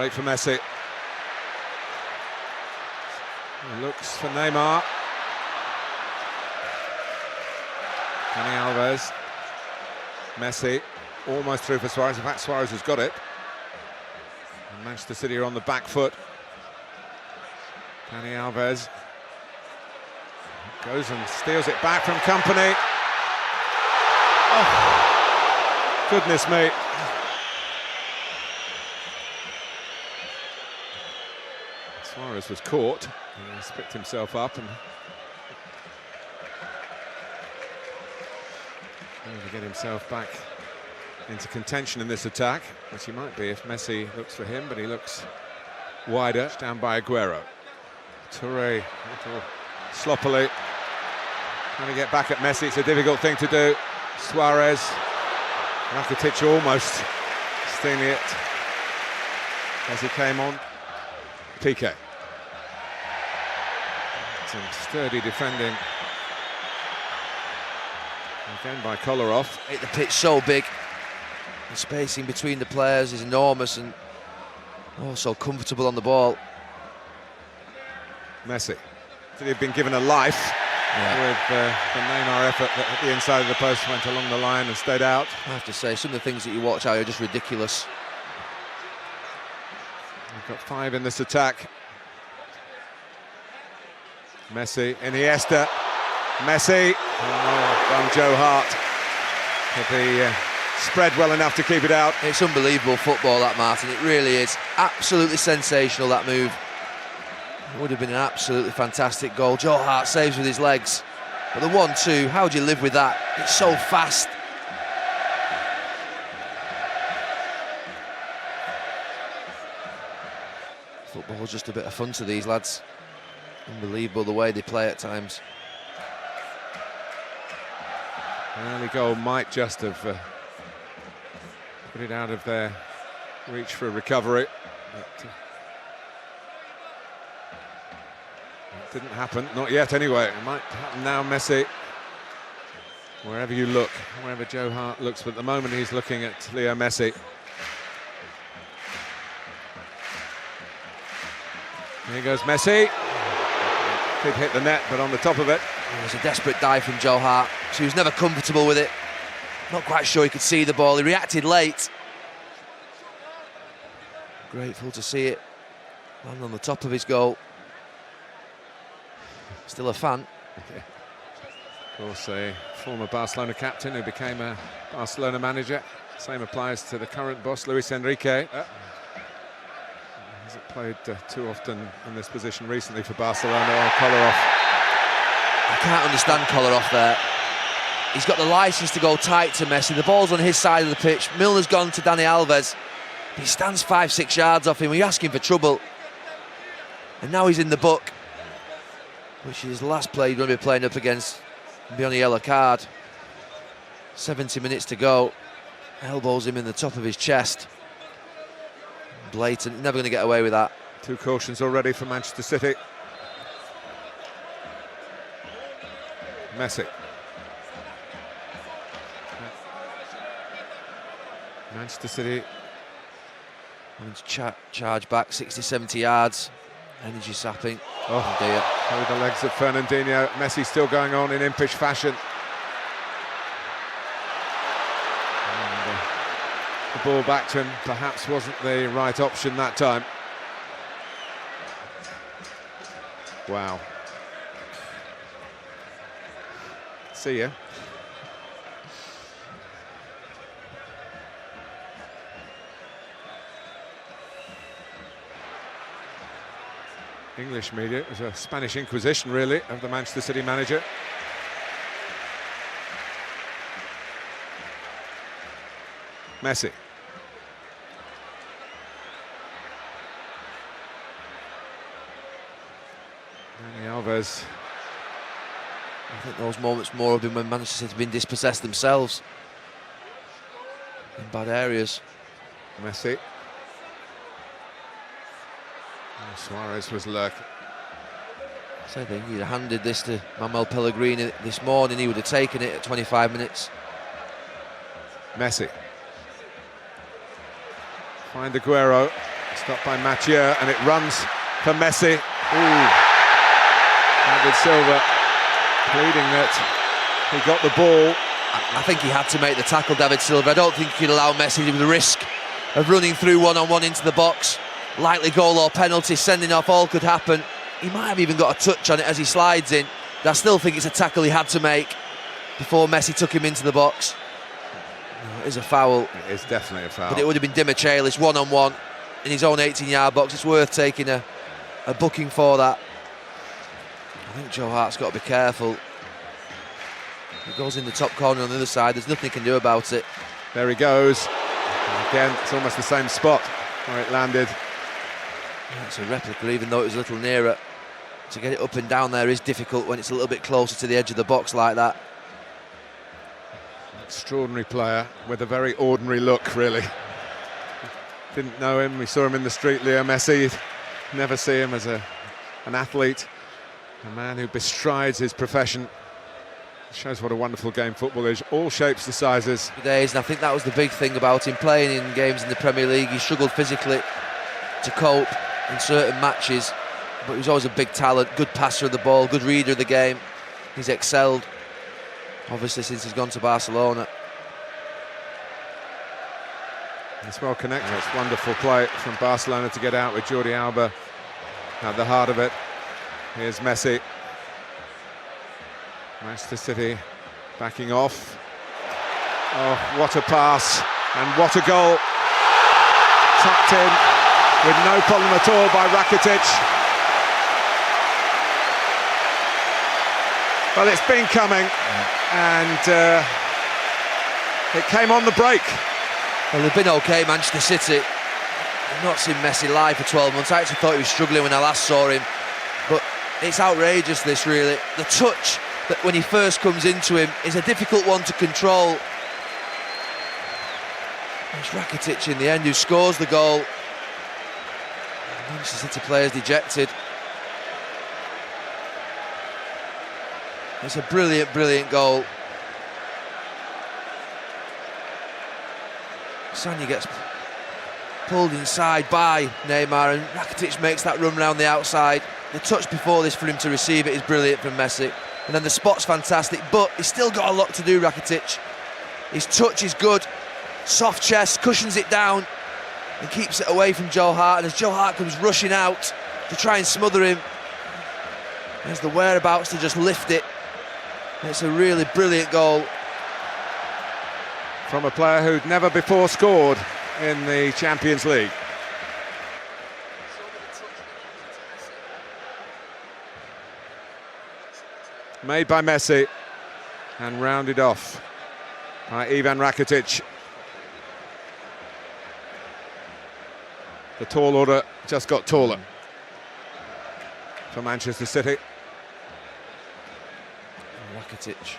Late for Messi. He looks for Neymar. Dani Alves. Messi almost through for Suarez. In fact, Suarez has got it. And Manchester City are on the back foot. Dani Alves goes and steals it back from Company. Oh, goodness me. Suarez was caught. He's picked himself up and trying to get himself back into contention in this attack, which he might be if Messi looks for him, but he looks wider. Down by Aguero. Touré, sloppily trying to get back at Messi. It's a difficult thing to do. Suarez, Rakitic almost stealing it as he came on. Piqué. Some sturdy defending again by Kolarov. The pitch so big, the spacing between the players is enormous, and also comfortable on the ball. Messi, he'd been given a life with the Neymar effort that at the inside of the post went along the line and stayed out. I have to say, some of the things that you watch are just ridiculous. We've got 5 in this attack. Messi, Iniesta, Messi. Done Joe Hart. But the spread well enough to keep it out. It's unbelievable football, that, Martin. It really is. Absolutely sensational, that move. It would have been an absolutely fantastic goal. Joe Hart saves with his legs. But the 1-2, how do you live with that? It's so fast. Football's just a bit of fun to these lads. Unbelievable the way they play at times. An early goal might just have put it out of their reach for a recovery. But, it didn't happen, not yet anyway. It might happen now, Messi. Wherever you look, wherever Joe Hart looks, but at the moment he's looking at Leo Messi. Here goes Messi. Did hit the net, but on the top of it. It was a desperate dive from Joe Hart. He was never comfortable with it. Not quite sure he could see the ball. He reacted late. Grateful to see it land on the top of his goal. Still a fan. Yeah. Of course, a former Barcelona captain who became a Barcelona manager. Same applies to the current boss, Luis Enrique. Hasn't played too often in this position recently for Barcelona. Kolarov. I can't understand Kolarov there. He's got the licence to go tight to Messi. The ball's on his side of the pitch. Milner's gone to Dani Alves. He stands 5-6 yards off him. We're asking for trouble. And now he's in the book, which is the last play he's going to be playing up against and be on a yellow card. 70 minutes to go. Elbows him in the top of his chest. Blatant, never going to get away with that. 2 cautions already for Manchester City. Messi. Manchester City having to charge back 60-70 yards. Energy sapping. Oh dear. Through the legs of Fernandinho. Messi still going on in impish fashion. And, the ball back to him perhaps wasn't the right option that time. Wow. See ya. English media, it was a Spanish Inquisition really of the Manchester City manager. Messi. Dani Alves. I think those moments more have been when Manchester City have been dispossessed themselves in bad areas. Messi. Suarez was lurking. So I think he'd have handed this to Manuel Pellegrini this morning. He would have taken it at 25 minutes. Messi. Find Aguero. Stopped by Mathieu, and it runs for Messi. Ooh. David Silva pleading that he got the ball. I think he had to make the tackle, David Silva. I don't think he'd allow Messi to the risk of running through one-on-one into the box. Likely goal or penalty, sending off, all could happen. He might have even got a touch on it as he slides in. But I still think it's a tackle he had to make before Messi took him into the box. No, it is a foul. It is definitely a foul. But it would have been Dimichelis one-on-one in his own 18-yard box. It's worth taking a booking for that. I think Joe Hart's got to be careful. It goes in the top corner on the other side. There's nothing he can do about it. There he goes. And again, it's almost the same spot where it landed. Yeah, it's a replica, even though it was a little nearer. To get it up and down there is difficult when it's a little bit closer to the edge of the box like that. Extraordinary player with a very ordinary look, really. Didn't know him, we saw him in the street, Leo Messi. You'd never see him as an athlete, a man who bestrides his profession. Shows what a wonderful game football is, all shapes and sizes. Days, and I think that was the big thing about him playing in games in the Premier League. He struggled physically to cope in certain matches, but he was always a big talent, good passer of the ball, good reader of the game. He's excelled, obviously, since he's gone to Barcelona. It's well connected. It's wonderful play from Barcelona to get out with Jordi Alba at the heart of it. Here's Messi. Manchester City backing off. Oh, what a pass and what a goal. Tucked in with no problem at all by Rakitic. Well, it's been coming, and it came on the break. Well, they've been okay, Manchester City. I've not seen Messi live for 12 months. I actually thought he was struggling when I last saw him, but it's outrageous, this, really. The touch that when he first comes into him is a difficult one to control. It's Rakitic in the end who scores the goal. Manchester City players dejected. It's a brilliant, brilliant goal. Sanya gets pulled inside by Neymar, and Rakitic makes that run round the outside. The touch before this for him to receive it is brilliant from Messi. And then the spot's fantastic, but he's still got a lot to do, Rakitic. His touch is good, soft chest, cushions it down and keeps it away from Joe Hart. And as Joe Hart comes rushing out to try and smother him, there's the whereabouts to just lift it. And it's a really brilliant goal. From a player who'd never before scored in the Champions League. Made by Messi and rounded off by Ivan Rakitic. The tall order just got taller for Manchester City. Rakitic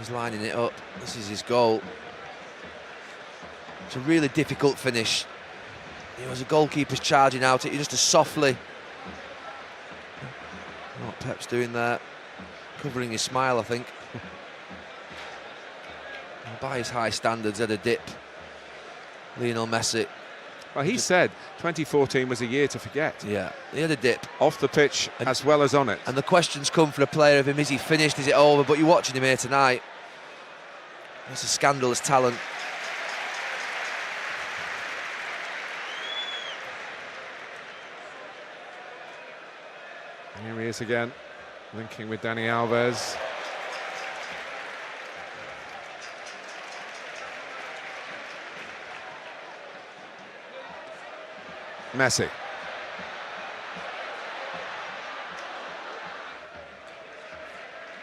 is lining it up. This is his goal. It's a really difficult finish. You know, as a goalkeeper's charging out, it just as softly. What Pep's doing there. Covering his smile, I think. By his high standards, had a dip. Lionel Messi. Well, he said 2014 was a year to forget. Yeah, he had a dip. Off the pitch as well as on it. And the questions come for a player of him, is he finished, is it over? But you're watching him here tonight. It's a scandalous talent. Here he is again. Linking with Dani Alves. Messi.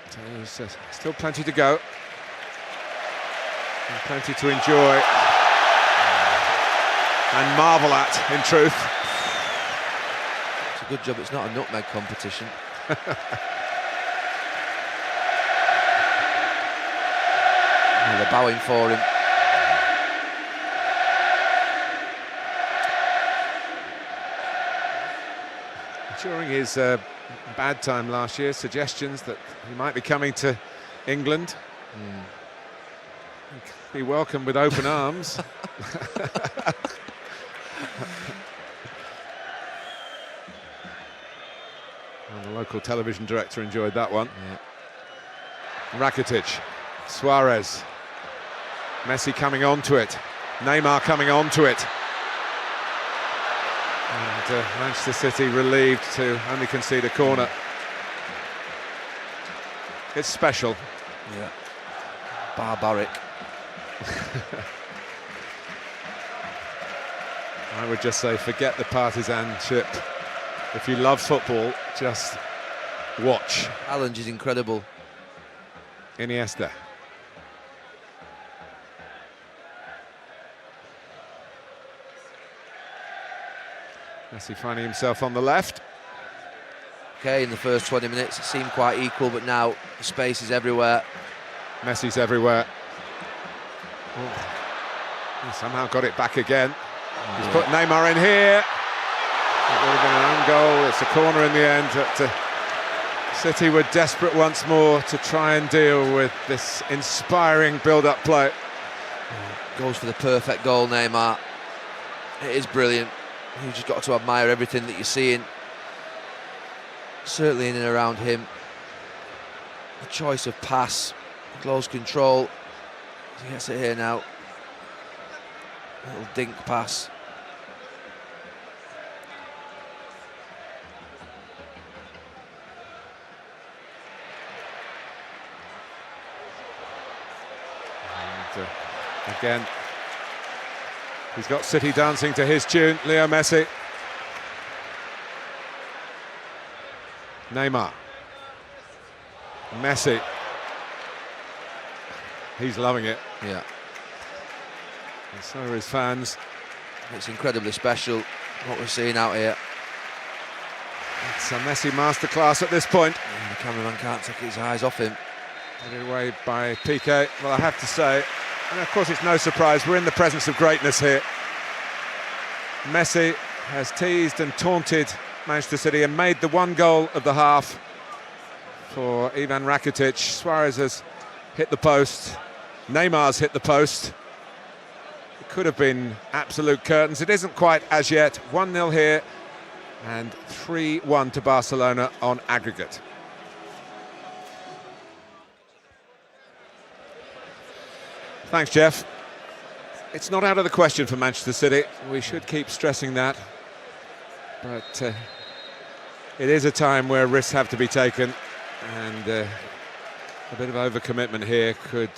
So there's still plenty to go. And plenty to enjoy. And marvel at, in truth. It's a good job it's not a nutmeg competition. Oh, they're bowing for him. During his bad time last year, suggestions that he might be coming to England. He'd be welcomed with open arms. And the local television director enjoyed that one. Yeah. Rakitic, Suarez, Messi coming on to it, Neymar coming on to it. And Manchester City relieved to only concede a corner. It's special. Yeah. Barbaric. I would just say forget the partisanship. If you love football, just watch. Challenge is incredible. Iniesta. Messi finding himself on the left. Okay, in the first 20 minutes it seemed quite equal, but now the space is everywhere. Messi's everywhere. Oh. He somehow got it back again. He's put Neymar in here. It would have been an own goal. It's a corner in the end. But, City were desperate once more to try and deal with this inspiring build-up play. Goes for the perfect goal, Neymar. It is brilliant. You've just got to admire everything that you're seeing. Certainly in and around him. The choice of pass, close control. He gets it here now. Little dink pass. And, again, he's got City dancing to his tune, Leo Messi. Neymar. Messi. He's loving it. Yeah. And so are his fans. It's incredibly special what we're seeing out here. It's a Messi masterclass at this point. Yeah, the cameraman can't take his eyes off him. Headed away by Piqué. Well, I have to say, and of course it's no surprise, we're in the presence of greatness here. Messi has teased and taunted Manchester City and made the one goal of the half for Ivan Rakitic. Suarez has hit the post. Neymar's hit the post. It could have been absolute curtains. It isn't quite as yet. 1-0 here and 3-1 to Barcelona on aggregate. Thanks, Jeff. It's not out of the question for Manchester City. We should keep stressing that. But it is a time where risks have to be taken, and a bit of overcommitment here could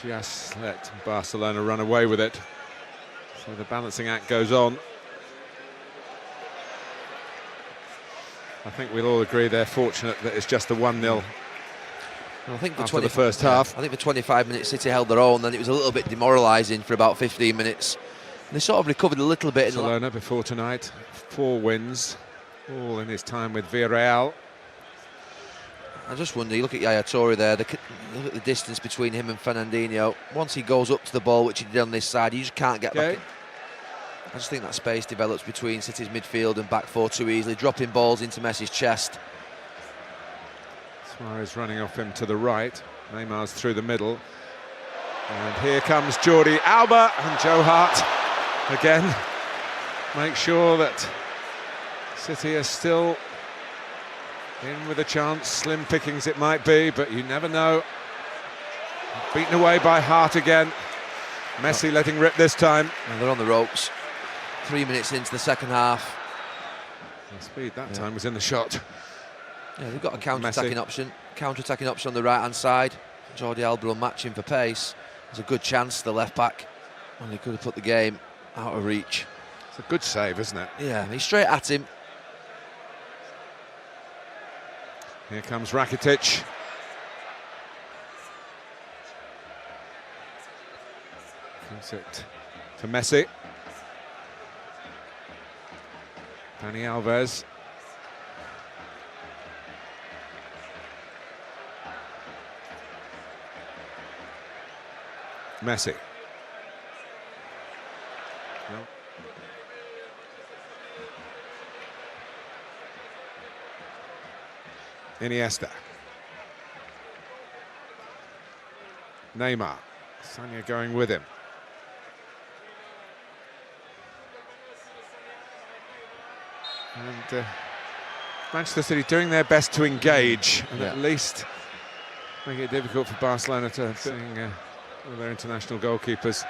just let Barcelona run away with it. So the balancing act goes on. I think we'll all agree they're fortunate that it's just a 1-0 I think after the first half. I think for 25 minutes City held their own, then it was a little bit demoralising for about 15 minutes. And they sort of recovered a little bit. Barcelona before tonight, 4 wins, all in his time with Villarreal. I just wonder, you look at Yaya Toure there, look at the distance between him and Fernandinho. Once he goes up to the ball, which he did on this side, you just can't get back. I just think that space develops between City's midfield and back four too easily, dropping balls into Messi's chest. Suarez running off him to the right. Neymar's through the middle. And here comes Jordi Alba, and Joe Hart again make sure that City are still in with a chance. Slim pickings it might be, but you never know. Beaten away by Hart again. Messi letting rip this time. And they're on the ropes. 3 minutes into the second half. The speed that time was in the shot. Yeah, they've got a counter-attacking option. Counter-attacking option on the right-hand side. Jordi Alba will match him for pace. There's a good chance the left-back, and he could have put the game out of reach. It's a good save, isn't it? Yeah, he's straight at him. Here comes Rakitic. Gives it to Messi. Dani Alves. Messi. No. Iniesta. Neymar. Sanya going with him. And Manchester City doing their best to engage and Yeah. at least make it difficult for Barcelona to seeing one of their international goalkeepers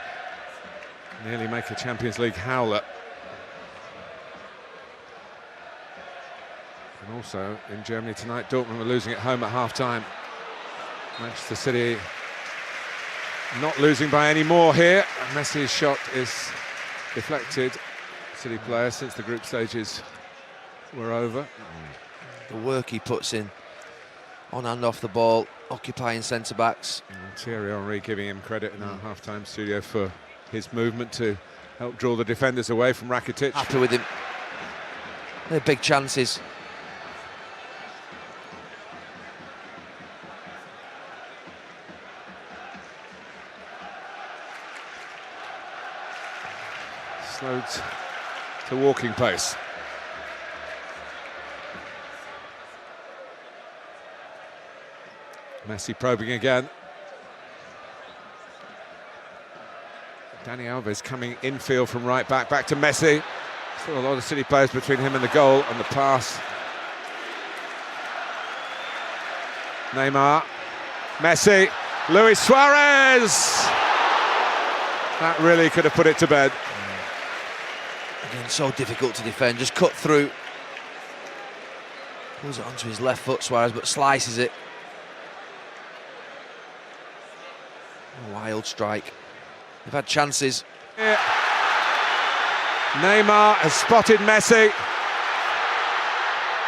nearly make a Champions League howler. And also in Germany tonight, Dortmund were losing at home at half-time. Manchester City not losing by any more here. Messi's shot is deflected. City player since the group stages were over. The work he puts in on and off the ball, occupying centre-backs. Thierry Henry giving him credit in our half-time studio for his movement to help draw the defenders away from Rakitic. Happy with him. They're big chances. Slowed to walking pace. Messi probing again. Dani Alves coming infield from right back to Messi. Still a lot of City players between him and the goal, and the pass. Neymar, Messi, Luis Suarez! That really could have put it to bed. Again, so difficult to defend, just cut through. Pulls it onto his left foot, Suarez, but slices it. A wild strike. They've had chances. Yeah. Neymar has spotted Messi.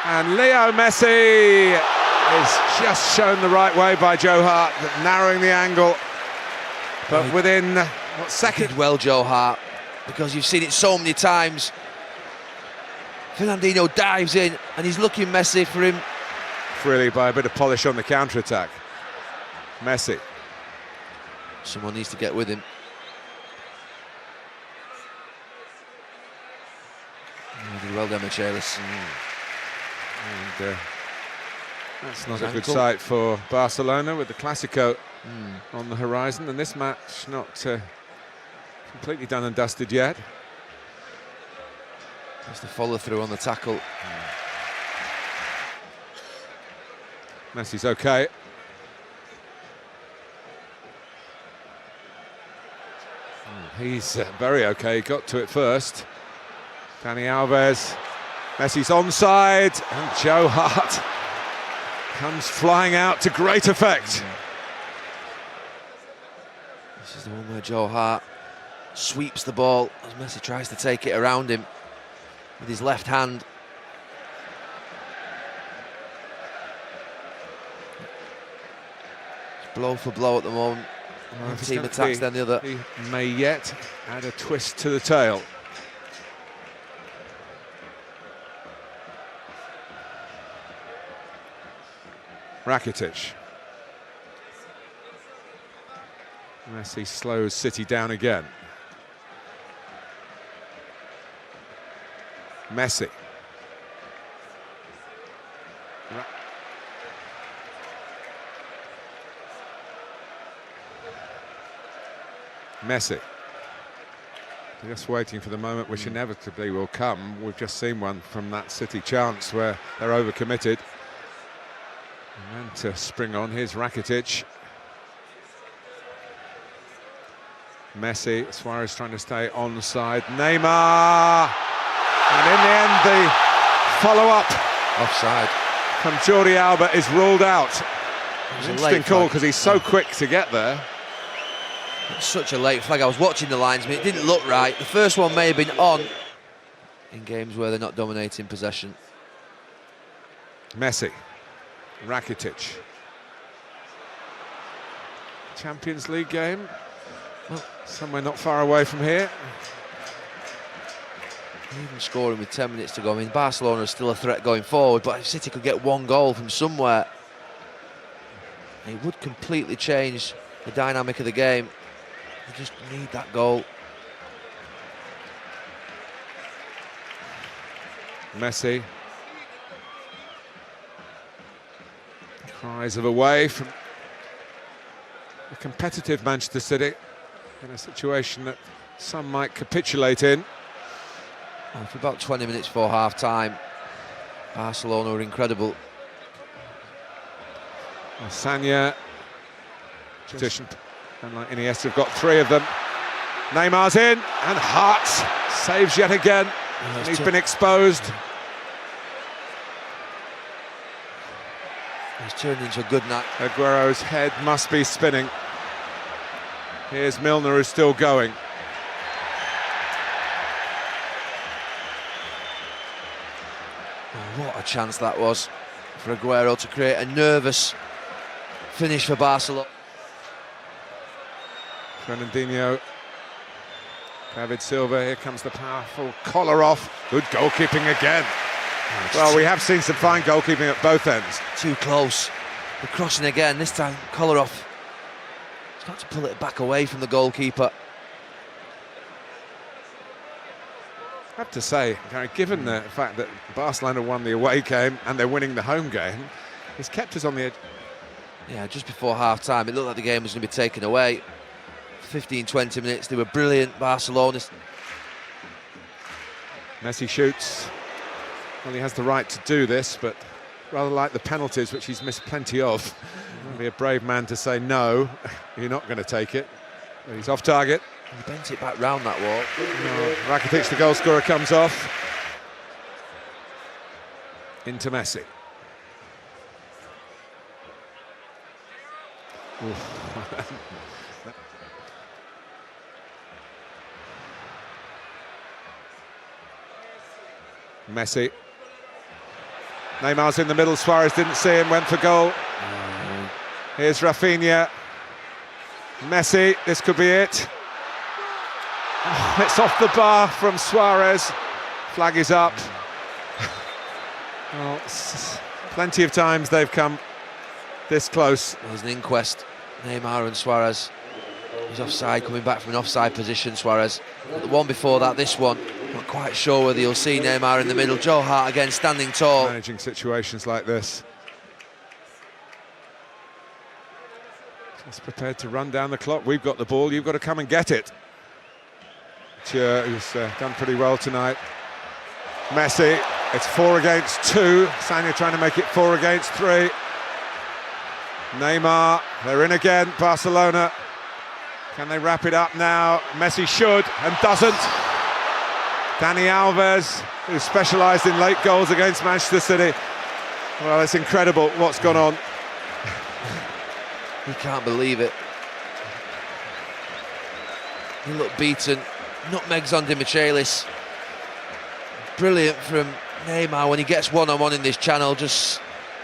And Leo Messi is just shown the right way by Joe Hart, narrowing the angle. But within what second? Did well, Joe Hart, because you've seen it so many times. Fernandinho dives in and he's looking Messi for him. Really by a bit of polish on the counter-attack. Messi. Someone needs to get with him. He did well, Demichelis. And that's not a good sight for Barcelona with the Clásico on the horizon, and this match not completely done and dusted yet. Just the follow through on the tackle. Messi's okay. He's very okay, got to it first. Dani Alves, Messi's onside, and Joe Hart comes flying out to great effect. This is the one where Joe Hart sweeps the ball as Messi tries to take it around him with his left hand. It's blow for blow at the moment. One team attacks, then the other. He may yet add a twist to the tail. Rakitic. Messi slows City down again. Messi. Messi. Just waiting for the moment which inevitably will come. We've just seen one from that City chance where they're overcommitted. And then to spring on, here's Rakitic. Messi, Suarez trying to stay onside. Neymar! And in the end, the follow-up Offside. from Jordi Alba is ruled out. It was a Interesting late call flag. because he's so quick to get there. It's such a late flag. I was watching the linesman, it didn't look right. The first one may have been on in games where they're not dominating possession. Messi, Rakitic. Champions League game, well, somewhere not far away from here. Even scoring with 10 minutes to go. I mean, Barcelona is still a threat going forward, but if City could get one goal from somewhere, it would completely change the dynamic of the game. They just need that goal. Messi. Cries of away from a competitive Manchester City in a situation that some might capitulate in. Well, for about 20 minutes before half-time, Barcelona were incredible. Sanya, position, and like Iniesta have got 3 of them. Neymar's in, and Hart saves yet again. And he's been exposed. He's turned into a good night. Aguero's head must be spinning. Here's Milner, who's still going. Oh, what a chance that was for Aguero to create a nervous finish for Barcelona. Fernandinho, David Silva, here comes the powerful collar off. Good goalkeeping again. Well, we have seen some fine goalkeeping at both ends. Too close. The crossing again, this time Kolarov. He's got to pull it back away from the goalkeeper. I have to say, Gary, given the fact that Barcelona won the away game and they're winning the home game, it's kept us on the edge. Yeah, just before half-time, it looked like the game was going to be taken away. 15-20 minutes, they were brilliant, Barcelona. Messi shoots. Well, he has the right to do this, but rather like the penalties, which he's missed plenty of. Be a brave man to say, no, you're not going to take it. But he's off target. He bent it back round that wall. No, Rakitic, the goal scorer, comes off. Into Messi. Messi. Neymar's in the middle, Suarez didn't see him, went for goal. Here's Rafinha. Messi, this could be it. Oh, it's off the bar from Suarez. Flag is up. Well, plenty of times they've come this close. There's an inquest. Neymar and Suarez. He's offside, coming back from an offside position, Suarez. But the one before that, this one, not quite sure whether you'll see Neymar in the middle. Joe Hart again, standing tall. Managing situations like this. Just prepared to run down the clock. We've got the ball, you've got to come and get it. Who's done pretty well tonight. Messi, it's 4 against 2. Sanya trying to make it 4 against 3. Neymar, they're in again, Barcelona. Can they wrap it up now? Messi should, and doesn't. Dani Alves, who specialised in late goals against Manchester City. Well, it's incredible what's gone on. He can't believe it. He looked beaten. Nutmegs on Dimichelis. Brilliant from Neymar when he gets one-on-one in this channel. Just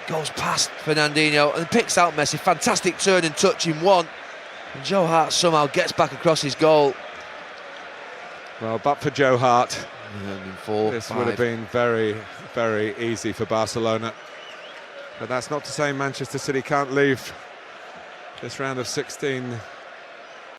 goes past Fernandinho and picks out Messi. Fantastic turn and touch in one. And Joe Hart somehow gets back across his goal. Well, but for Joe Hart, this would have been very, very easy for Barcelona. But that's not to say Manchester City can't leave this round of 16